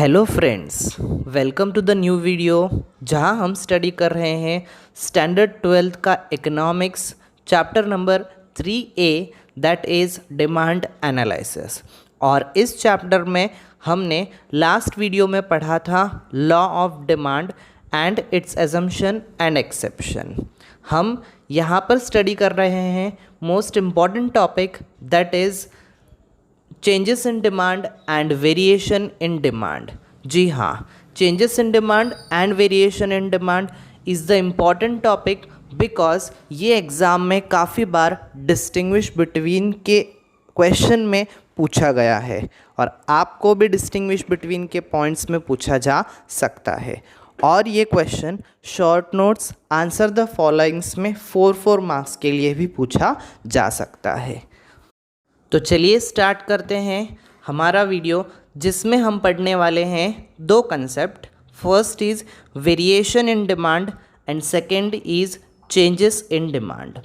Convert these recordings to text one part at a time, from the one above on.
Hello friends, welcome to the new video जहां हम study कर रहे हैं स्टैंडर्ड 12th का economics chapter number 3A that is demand analysis. और इस चैप्टर में हमने लास्ट वीडियो में पढ़ा था law of demand and its assumption and exception. हम यहाँ पर स्टडी कर रहे हैं most important topic that is changes in demand and variation in demand. जी हाँ, changes in demand and variation in demand is the important topic because ये exam में काफ़ी बार डिस्टिंग्विश बिटवीन के क्वेश्चन में पूछा गया है और आपको भी डिस्टिंग्विश बिटवीन के पॉइंट्स में पूछा जा सकता है। और ये question short notes answer the followings में 4 मार्क्स के लिए भी पूछा जा सकता है। तो चलिए स्टार्ट करते हैं हमारा वीडियो, जिसमें हम पढ़ने वाले हैं दो concept. First is variation in demand and second is changes in demand.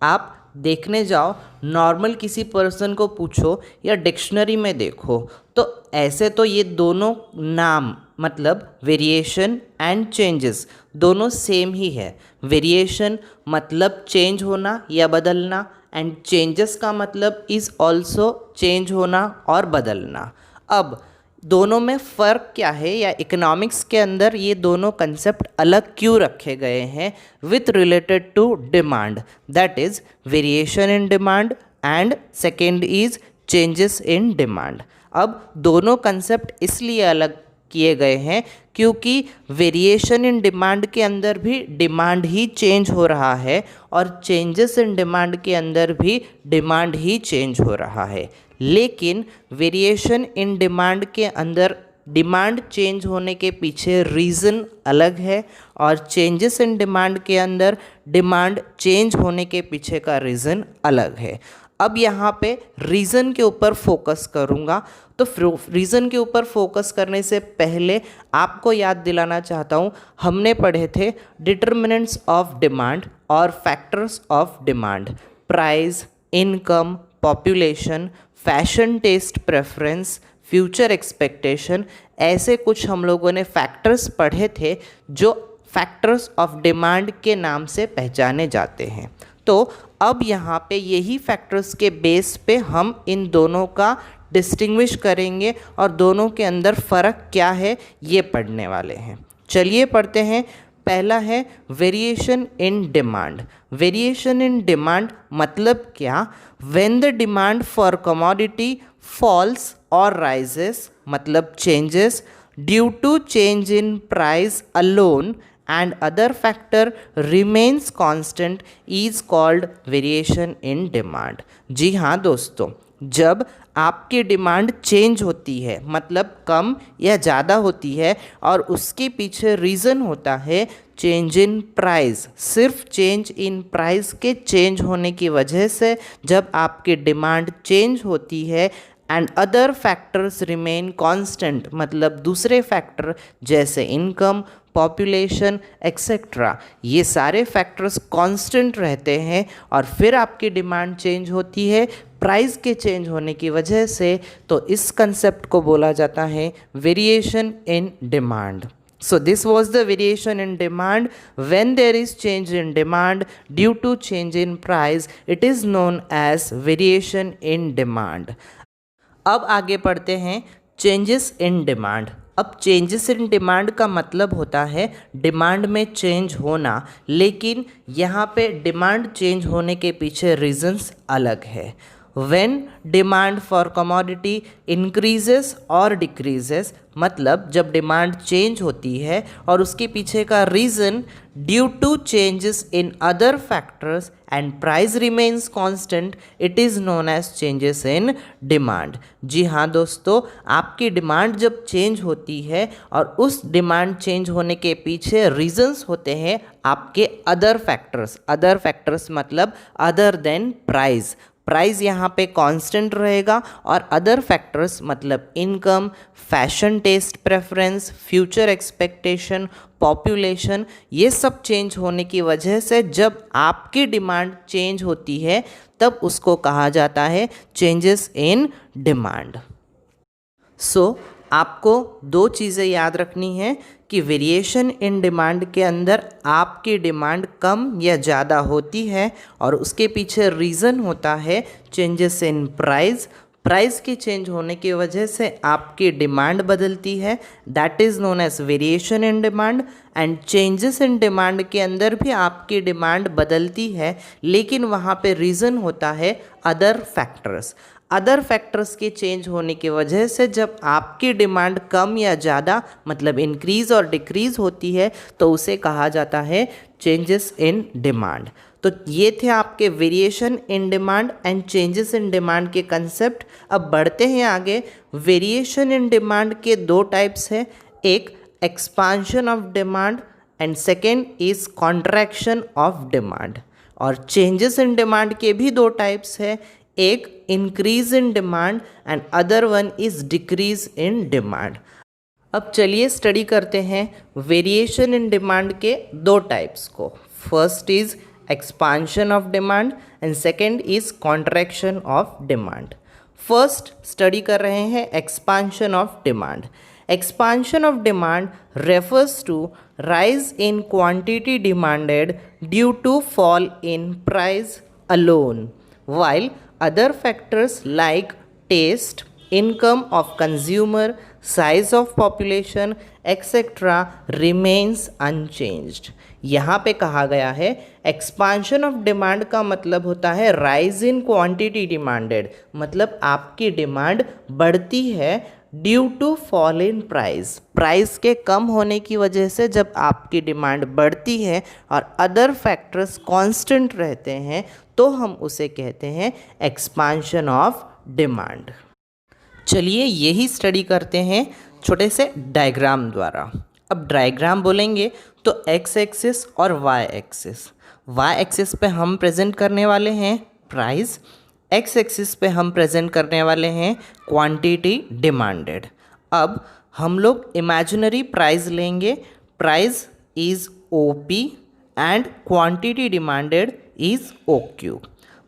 आप देखने जाओ, नॉर्मल किसी पर्सन को पूछो या डिक्शनरी में देखो तो ऐसे तो ये दोनों नाम मतलब वेरिएशन एंड चेंजेस दोनों सेम ही है। वेरिएशन मतलब चेंज होना या बदलना एंड चेंजेस का मतलब इज़ ऑल्सो चेंज होना और बदलना। अब दोनों में फ़र्क क्या है या इकोनॉमिक्स के अंदर ये दोनों कंसेप्ट अलग क्यों रखे गए हैं with related to demand, that is variation in demand and second is changes in demand. अब दोनों कंसेप्ट इसलिए अलग किए गए हैं क्योंकि वेरिएशन इन डिमांड के अंदर भी डिमांड ही चेंज हो रहा है और चेंजेस इन डिमांड के अंदर भी डिमांड ही चेंज हो रहा है। लेकिन वेरिएशन इन डिमांड के अंदर डिमांड चेंज होने के पीछे रीज़न अलग है और चेंजेस इन डिमांड के अंदर डिमांड चेंज होने के पीछे का रीज़न अलग है। अब यहाँ पे रीज़न के ऊपर फोकस करूँगा। तो रीज़न के ऊपर फोकस करने से पहले आपको याद दिलाना चाहता हूँ, हमने पढ़े थे डिटर्मिनेंट्स ऑफ डिमांड और factors of demand, price, income, population, fashion test preference, future expectation. ऐसे कुछ हम लोगों ने फैक्टर्स पढ़े थे जो फैक्टर्स ऑफ डिमांड के नाम से पहचाने जाते हैं। तो अब यहाँ पे यही फैक्टर्स के बेस पे हम इन दोनों का डिस्टिंग्विश करेंगे और दोनों के अंदर फ़र्क क्या है ये पढ़ने वाले हैं। चलिए पढ़ते हैं। पहला है variation in demand. Variation in demand मतलब क्या? When the demand for commodity falls और राइजेस मतलब changes due to change in price alone and other factor remains constant is called variation in demand। जी हाँ दोस्तों, जब आपकी डिमांड चेंज होती है मतलब कम या ज़्यादा होती है और उसके पीछे रीज़न होता है चेंज इन प्राइस, सिर्फ चेंज इन प्राइस के चेंज होने की वजह से जब आपकी डिमांड चेंज होती है and other factors remain constant मतलब दूसरे फैक्टर जैसे इनकम, पॉपुलेशन एक्सेट्रा, ये सारे फैक्टर्स कांस्टेंट रहते हैं और फिर आपकी डिमांड चेंज होती है प्राइस के चेंज होने की वजह से, तो इस कंसेप्ट को बोला जाता है variation in demand. So this was the variation in demand. When there is change in demand due to change in price, it is known as variation in demand। अब आगे पढ़ते हैं चेंजेस इन डिमांड। अब changes in demand का मतलब होता है demand में चेंज होना, लेकिन यहाँ पे डिमांड चेंज होने के पीछे रीजंस अलग है। When demand for commodity increases और decreases मतलब जब डिमांड चेंज होती है और उसके पीछे का reason due to changes in other factors and price remains constant, it is known as changes in demand. जी हाँ दोस्तों, आपकी डिमांड जब चेंज होती है और उस डिमांड चेंज होने के पीछे रीजंस होते हैं आपके अदर फैक्टर्स मतलब अदर देन प्राइस। प्राइस यहाँ पे कांस्टेंट रहेगा और अदर फैक्टर्स मतलब income, fashion test preference, future expectation, population, ये सब चेंज होने की वजह से जब आपकी डिमांड चेंज होती है तब उसको कहा जाता है चेंजेस इन डिमांड। सो आपको दो चीज़ें याद रखनी है कि वेरिएशन इन डिमांड के अंदर आपकी डिमांड कम या ज़्यादा होती है और उसके पीछे रीज़न होता है चेंजेस इन प्राइस। प्राइस के चेंज होने की वजह से आपकी डिमांड बदलती है, that is known as variation in demand. And changes in demand के अंदर भी आपकी डिमांड बदलती है, लेकिन वहाँ पे रीज़न होता है अदर फैक्टर्स। अदर फैक्टर्स के चेंज होने की वजह से जब आपकी डिमांड कम या ज़्यादा मतलब इंक्रीज़ और डिक्रीज़ होती है तो उसे कहा जाता है चेंजेस इन डिमांड। तो ये थे आपके variation in demand and changes in demand के कंसेप्ट। अब बढ़ते हैं आगे। वेरिएशन इन डिमांड के दो टाइप्स हैं, एक expansion of demand and second is contraction of demand. और चेंजेस इन डिमांड के भी दो टाइप्स हैं, एक increase in demand and other one is decrease in demand. अब चलिए स्टडी करते हैं वेरिएशन इन डिमांड के दो टाइप्स को। First is expansion of demand and second is contraction of demand. First study कर रहे हैं expansion of demand. Expansion of demand refers to rise in quantity demanded due to fall in price alone, while other factors like taste, income of consumer, size of population, etc. remains unchanged. यहाँ पे कहा गया है expansion of demand का मतलब होता है rise in quantity demanded, मतलब आपकी डिमांड बढ़ती है due to fall in price. Price के कम होने की वजह से जब आपकी डिमांड बढ़ती है और अदर फैक्टर्स कांस्टेंट रहते हैं तो हम उसे कहते हैं एक्सपांशन ऑफ डिमांड। चलिए यही स्टडी करते हैं छोटे से डायग्राम द्वारा। अब डायग्राम बोलेंगे तो एक्स एक्सिस और वाई एक्सिस। वाई एक्सिस पे हम प्रेजेंट करने वाले हैं प्राइस, एक्स एक्सिस पे हम प्रेजेंट करने वाले हैं क्वांटिटी डिमांडेड। अब हम लोग इमेजिनरी प्राइस लेंगे, price is O P and quantity demanded is O Q.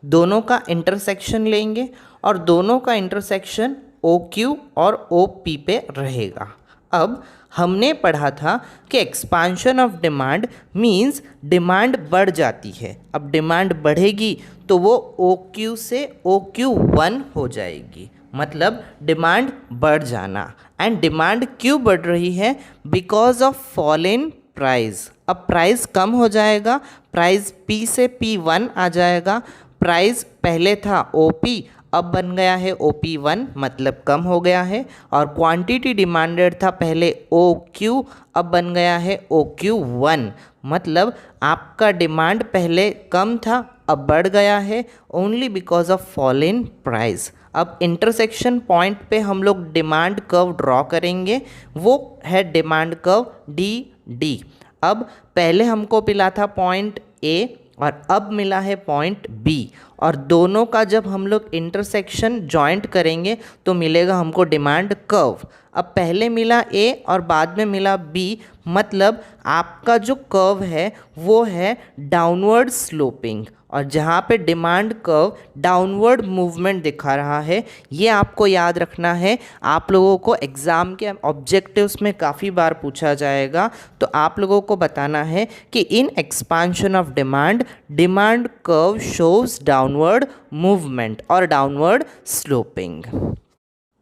दोनों का इंटरसेक्शन लेंगे और दोनों का इंटरसेक्शन ओ क्यू और ओ पी पे रहेगा। अब हमने पढ़ा था कि expansion of demand means demand बढ़ जाती है। अब डिमांड बढ़ेगी तो वो ओ क्यू से ओ क्यू 1 हो जाएगी, मतलब डिमांड बढ़ जाना। एंड डिमांड क्यों बढ़ रही है? Because of fall in price. अब प्राइस कम हो जाएगा, प्राइस पी से P1 आ जाएगा। प्राइस पहले था OP, अब बन गया है OP1, मतलब कम हो गया है। और क्वांटिटी डिमांडेड था पहले OQ, अब बन गया है OQ1, मतलब आपका डिमांड पहले कम था अब बढ़ गया है, only because of fall in price. अब इंटरसेक्शन पॉइंट पे हम लोग डिमांड कर्व ड्रॉ करेंगे, वो है डिमांड कर्व DD। अब पहले हमको मिला था पॉइंट A और अब मिला है पॉइंट B, और दोनों का जब हम लोग इंटरसेक्शन जॉइंट करेंगे तो मिलेगा हमको डिमांड कर्व। अब पहले मिला A और बाद में मिला B, मतलब आपका जो कर्व है वो है डाउनवर्ड स्लोपिंग, और जहाँ पे डिमांड कर्व डाउनवर्ड मूवमेंट दिखा रहा है, ये आपको याद रखना है। आप लोगों को एग्ज़ाम के ऑब्जेक्टिव्स में काफ़ी बार पूछा जाएगा, तो आप लोगों को बताना है कि in expansion of demand, demand curve shows downward movement और डाउनवर्ड स्लोपिंग।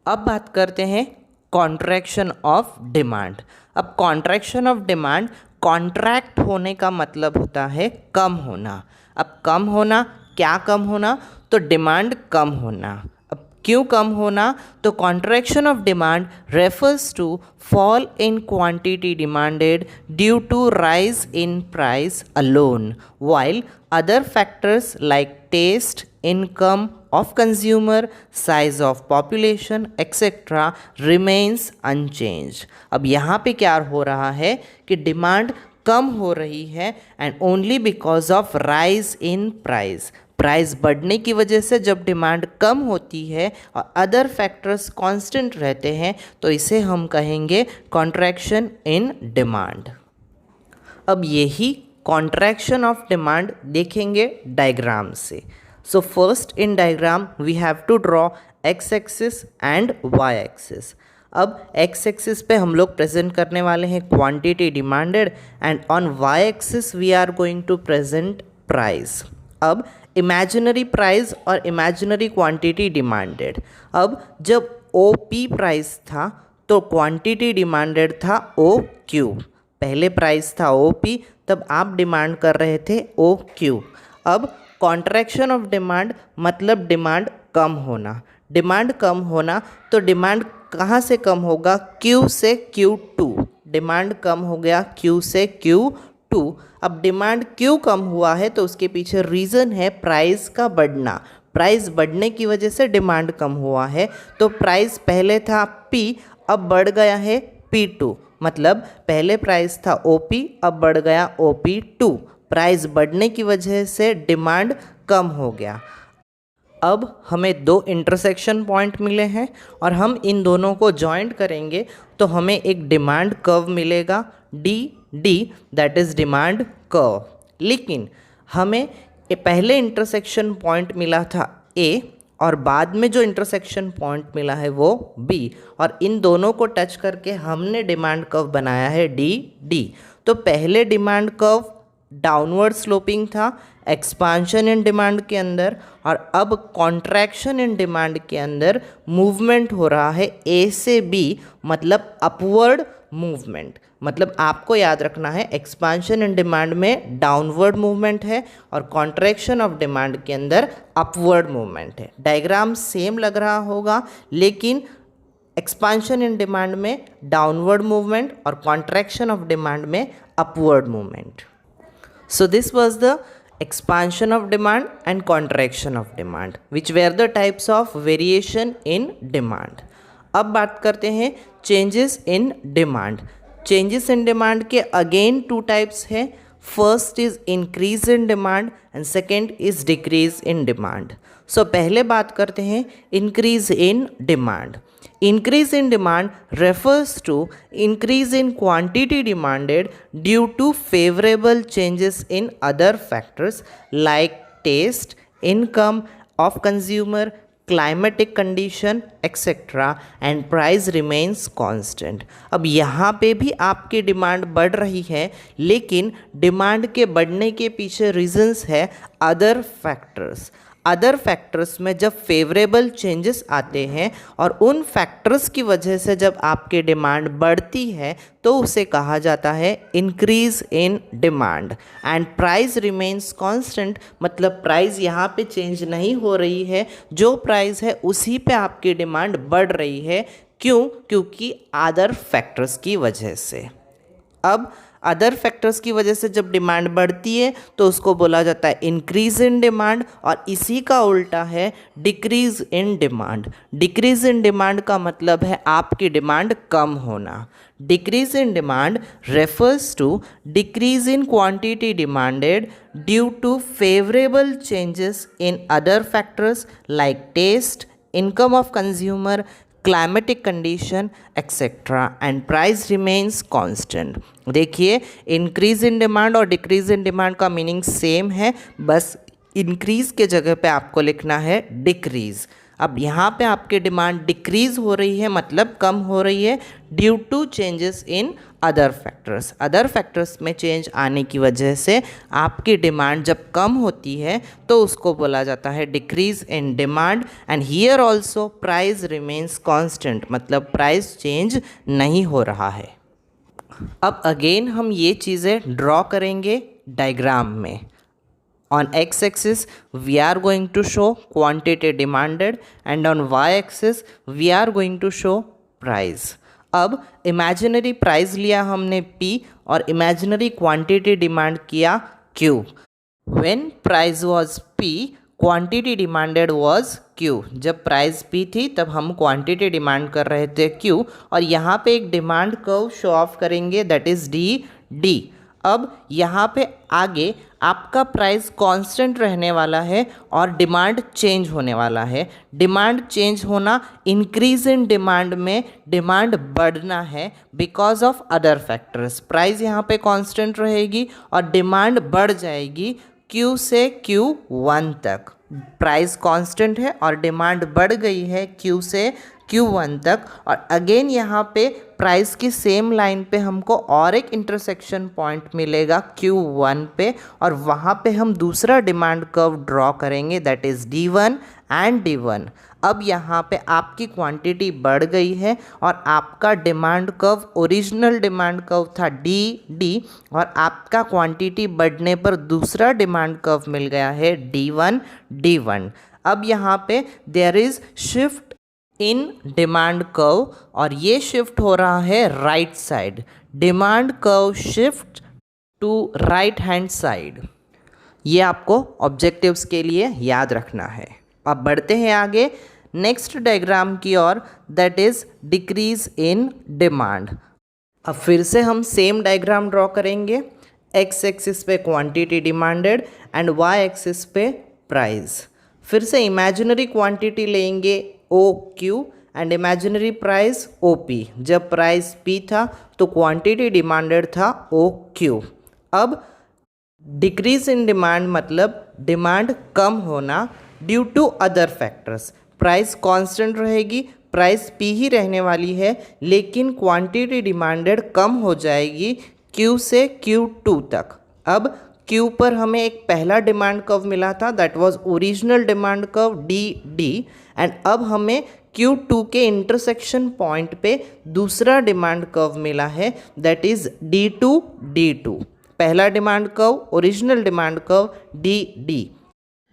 अब बात करते हैं कॉन्ट्रैक्शन ऑफ डिमांड। अब कॉन्ट्रैक्शन ऑफ डिमांड, कॉन्ट्रैक्ट होने का मतलब होता है कम होना। अब कम होना, क्या कम होना? तो डिमांड कम होना। अब क्यों कम होना? तो contraction of demand refers to fall in quantity demanded due to rise in price alone, while other factors like taste, income of consumer, size of population, etc. remains unchanged. अब यहाँ पे क्या हो रहा है कि डिमांड कम हो रही है and only because of rise in price. Price बढ़ने की वजह से जब डिमांड कम होती है और अदर फैक्टर्स कांस्टेंट रहते हैं तो इसे हम कहेंगे कॉन्ट्रैक्शन इन डिमांड। अब यही कॉन्ट्रैक्शन ऑफ डिमांड देखेंगे डायग्राम से। So first in diagram we have to draw X axis and Y axis. अब एक्स एक्सिस पे हम लोग प्रेजेंट करने वाले हैं quantity demanded and on Y axis we are going to present price. अब इमेजिनरी प्राइस और इमेजिनरी क्वांटिटी डिमांडेड। अब जब ओ पी प्राइस था तो क्वांटिटी डिमांडेड था ओ क्यू। पहले प्राइस था ओ पी, तब आप डिमांड कर रहे थे ओ क्यू। अब कॉन्ट्रैक्शन ऑफ डिमांड मतलब डिमांड कम होना। डिमांड कम होना तो डिमांड कहाँ से कम होगा? क्यू से Q2। डिमांड कम हो गया क्यू से Q2। अब डिमांड क्यों कम हुआ है तो उसके पीछे रीज़न है प्राइस का बढ़ना। प्राइस बढ़ने की वजह से डिमांड कम हुआ है। तो प्राइस पहले था P, अब बढ़ गया है P2। मतलब पहले प्राइस था OP, अब बढ़ गया OP2। प्राइस बढ़ने की वजह से डिमांड कम हो गया। अब हमें दो इंटरसेक्शन पॉइंट मिले हैं और हम इन दोनों को जॉइंट करेंगे तो हमें एक डिमांड कर्व मिलेगा D, that is demand curve. लेकिन हमें पहले इंटरसेक्शन पॉइंट मिला था ए और बाद में जो इंटरसेक्शन पॉइंट मिला है वो बी, और इन दोनों को टच करके हमने डिमांड कर्व बनाया है डी। तो पहले डिमांड कर्व डाउनवर्ड स्लोपिंग था एक्सपांशन इन डिमांड के अंदर, और अब कॉन्ट्रैक्शन इन डिमांड के अंदर मूवमेंट हो रहा है ए से बी, मतलब अपवर्ड मूवमेंट। मतलब आपको याद रखना है एक्सपांशन इन डिमांड में डाउनवर्ड मूवमेंट है और कॉन्ट्रैक्शन ऑफ डिमांड के अंदर अपवर्ड मूवमेंट है। डायग्राम सेम लग रहा होगा, लेकिन एक्सपांशन इन डिमांड में डाउनवर्ड मूवमेंट और कॉन्ट्रैक्शन ऑफ डिमांड में upward movement. So this was the expansion of demand and contraction of demand, which were the types of variation in demand. अब बात करते हैं changes in demand. Changes in demand के again two types हैं. First is increase in demand and second is decrease in demand. So पहले बात करते हैं increase in demand. Increase in demand refers to increase in quantity demanded due to favorable changes in other factors like taste, income of consumer, climatic condition, etc. and price remains constant. अब यहाँ पे भी आपकी demand बढ़ रही है, लेकिन demand के बढ़ने के पीछे रीजंस है अदर फैक्टर्स। अदर फैक्टर्स में जब फेवरेबल चेंजेस आते हैं और उन फैक्टर्स की वजह से जब आपकी डिमांड बढ़ती है तो उसे कहा जाता है increase in demand. And price remains constant, मतलब प्राइस यहाँ पे चेंज नहीं हो रही है, जो प्राइस है उसी पे आपकी डिमांड बढ़ रही है। क्यों? क्योंकि अदर फैक्टर्स की वजह से। अब अदर फैक्टर्स की वजह से जब डिमांड बढ़ती है तो उसको बोला जाता है इंक्रीज इन डिमांड, और इसी का उल्टा है decrease in demand. Decrease in demand का मतलब है आपकी डिमांड कम होना। Decrease in demand refers to decrease in quantity demanded due to favourable changes in other factors like taste, income of consumer, climatic condition etcetera, and price remains constant. देखिए, increase in demand और decrease in demand का meaning same है, बस increase के जगह पे आपको लिखना है डिक्रीज। अब यहाँ पे आपकी डिमांड डिक्रीज हो रही है, मतलब कम हो रही है due to changes in other factors. Other factors में चेंज आने की वजह से आपकी डिमांड जब कम होती है तो उसको बोला जाता है decrease in demand. And here also price remains constant, मतलब प्राइस चेंज नहीं हो रहा है। अब अगेन हम ये चीज़ें ड्रॉ करेंगे डायग्राम में। On x-axis we are going to show quantity demanded and on y-axis we are going to show price. अब इमेजिनरी प्राइस लिया हमने P और इमेजिनरी क्वांटिटी डिमांड किया Q. When price was P, quantity demanded was Q. जब price P थी तब हम quantity demand कर रहे थे Q, और यहाँ पे एक डिमांड कर्व शो ऑफ करेंगे दैट इज़ D. अब यहाँ पे आगे आपका प्राइस कांस्टेंट रहने वाला है और डिमांड चेंज होने वाला है। डिमांड चेंज होना, इंक्रीज इन डिमांड में डिमांड बढ़ना है because of other factors. Price यहाँ पे कांस्टेंट रहेगी और डिमांड बढ़ जाएगी Q से Q1 तक। प्राइस कांस्टेंट है और डिमांड बढ़ गई है Q से Q1 तक, और अगेन यहाँ पे प्राइस की सेम लाइन पे हमको और एक इंटरसेक्शन पॉइंट मिलेगा Q1 पे, और वहाँ पे हम दूसरा डिमांड कर्व ड्रॉ करेंगे, that is D1 and D1। अब यहाँ पे आपकी क्वांटिटी बढ़ गई है और आपका demand curve, original demand curve था D, और आपका क्वांटिटी बढ़ने पर दूसरा डिमांड कर्व मिल गया है D1। अब यहाँ पे there is shift in demand curve, और ये शिफ्ट हो रहा है right side. Demand curve shift to right hand side. ये आपको ऑब्जेक्टिव्स के लिए याद रखना है। अब बढ़ते हैं आगे नेक्स्ट डायग्राम की ओर, that is decrease in demand. अब फिर से हम सेम डायग्राम ड्रॉ करेंगे। एक्स एक्सिस पे quantity demanded and Y axis पे प्राइस। फिर से इमेजिनरी क्वांटिटी लेंगे OQ and imaginary price OP। जब प्राइस P था तो क्वांटिटी डिमांडेड था OQ। अब डिक्रीज इन डिमांड मतलब डिमांड कम होना due to other factors. Price constant रहेगी, प्राइस P ही रहने वाली है, लेकिन क्वांटिटी डिमांडेड कम हो जाएगी Q से Q2 तक। अब Q पर हमें एक पहला डिमांड कर्व मिला था, that was original demand curve D, and अब हमें Q2 के इंटरसेक्शन पॉइंट पे दूसरा डिमांड कर्व मिला है, दैट इज़ D2। पहला demand curve original demand curve D,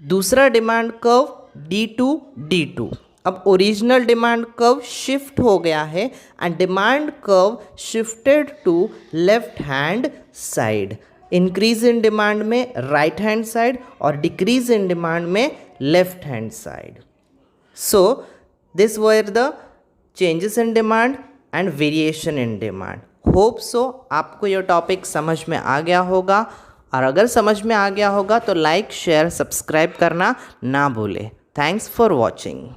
दूसरा डिमांड कर्व D2। अब ओरिजिनल डिमांड कर्व शिफ्ट हो गया है and demand curve shifted to left hand side. Increase in demand में राइट हैंड साइड और डिक्रीज इन डिमांड में left hand side. So this were the changes in demand and variation in demand. Hope so आपको ये topic समझ में आ गया होगा, और अगर समझ में आ गया होगा तो लाइक शेयर सब्सक्राइब करना ना भूलें। Thanks for watching.